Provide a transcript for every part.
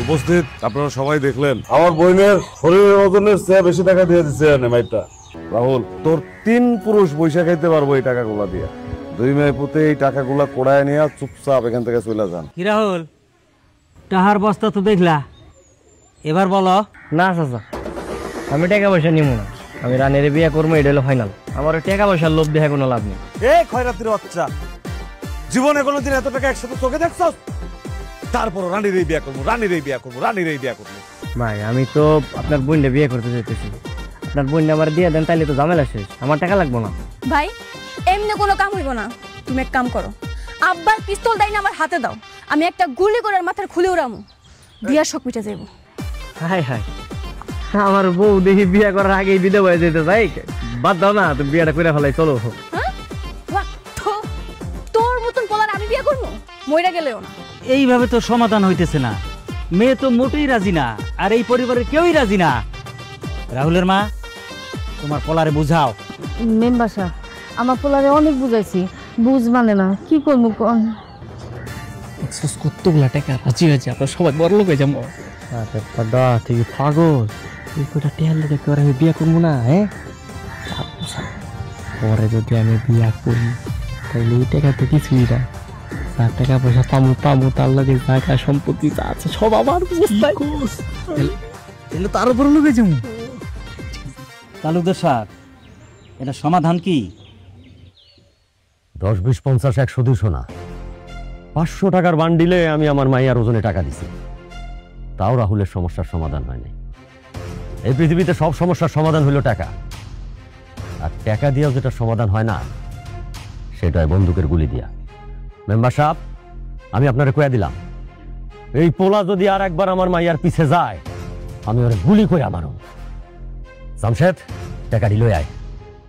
উপস্থিত আপনারা সবাই দেখলেন আমার বোনের শরীরের ওজনের চেয়ে বেশি টাকা দিয়ে দিচ্ছে মাইটা। রাহুল, তোর 3 পুরুষ পয়সা খাইতে পারবো এই টাকাগুলা দিয়ে। 2 মেয়ে পুঁতে এই টাকাগুলা কোড়ায় নিয়ে চুপচাপ এখান থেকে চলে যান। কি রাহুল, টাহার বস্তা তো দেখলা, এবার বলো। না চাচা, আমি টাকা পয়সা নিব না, আমি রানের বিয়ে করবো, এটা হলো ফাইনাল। আমার টাকা পয়সার লোভ দেখে কোনো লাভ নেই। এই খয়রাতির বাচ্চা, জীবনে কোনোদিন এত টাকা একসাথে চোখে দেখছস? তারপর রানীর এই বিয়ে করবো, রানীর এই বিয়ে করবো, রানীর এই বিয়ে করবো। ভাই আমি তো আপনার বোনটা বিয়ে করতে চাইতেছি, আপনার বোনটা আমার দিয়ে দেন, তাইলে তো ঝামেলা শেষ, আমার টাকা লাগবো না। ভাই এমনি কোনো কাম হইব না, তুমি এক কাম করো, আব্বার পিস্তল দাই না আমার হাতে দাও, আমি একটা গুলি করে মাথার খুলে উড়ামু, বিয়ার শখ মিটে যাইব। হাই হাই, আমার বউ দেখি বিয়ে করার আগেই বিধবা হয়ে যেতে চাই, বাদ দাও না, তুমি বিয়েটা করে ফেলাই, চলো। তোর মতন পোলার আমি বিয়ে করবো, মইরা গেলেও না। এইভাবে তো সমাধান হইতেছে না, মেয়ে তো মোটেই রাজি না, আর এই পরিবারের কেউই রাজি না। রাহুলের মা, তোমার পোলারে বুঝাও। মেম্বার সাহেব, আমার পোলারে অনেক বুঝাইছি, বুঝ মানে না, কি করবো কোন? কতগুলা টাকা রাজি হয়েছে, আপনার সবাই বড় লোক হয়ে যাবো। ঠিক পাগল, এই কটা টেয়ার লোকে করে আমি বিয়ে করবো না? হ্যাঁ, পরে যদি আমি বিয়ে করি তাহলে এই টাকা তো কিছুই না, তার টাকা পয়সা পামু তার লাগে জায়গা সম্পত্তি যা আছে সব আমার। এগুলো তার উপর লোক হয়ে যাবো। তালুকদার স্যার, এটা সমাধান কি? 10, 20, 50, 100, 200 না, 500 টাকার বান্ডিলে আমি আমার মাইয়ার ওজনে টাকা দিছি, তাও রাহুলের সমস্যার সমাধান হয়নি। এই পৃথিবীতে সব সমস্যার সমাধান হলো টাকা, আর টাকা দিয়েও যেটা সমাধান হয় না সেটা হয় বন্দুকের গুলি দিয়া। মেম্বার সাহেব, আমি আপনারে কইয়া দিলাম, এই পোলা যদি আর একবার আমার মাইয়ার পিছে যায় আমি ওরে গুলি করে মারো। জামশেদ, টাকা দিল আয়,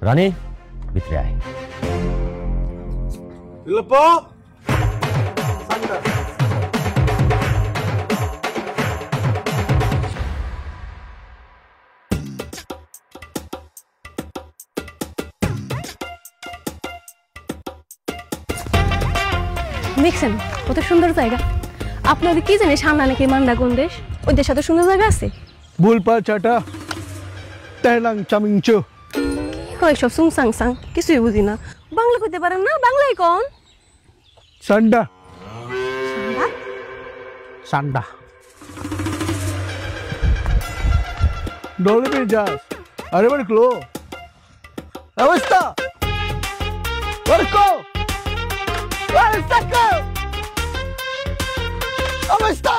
রানী ভিতরে আয়। দেখছেন কত সুন্দর জায়গা। আপনাদের কি জানি সামনে নাকি মান্ডা কোন দেশ, ওই দেশে তো সুন্দর জায়গা আছে। বুলপা চাটা তেলাং চামিংচো, কি হয় সব সুং সাং সাং, কিছুই বুঝি না। বাংলা কইতে পারেন না? বাংলাই কোন? সান্ডা সান্ডা সান্ডা ডলে যাস। আরে বাড়ি ক্লো অবস্থা অবস্থা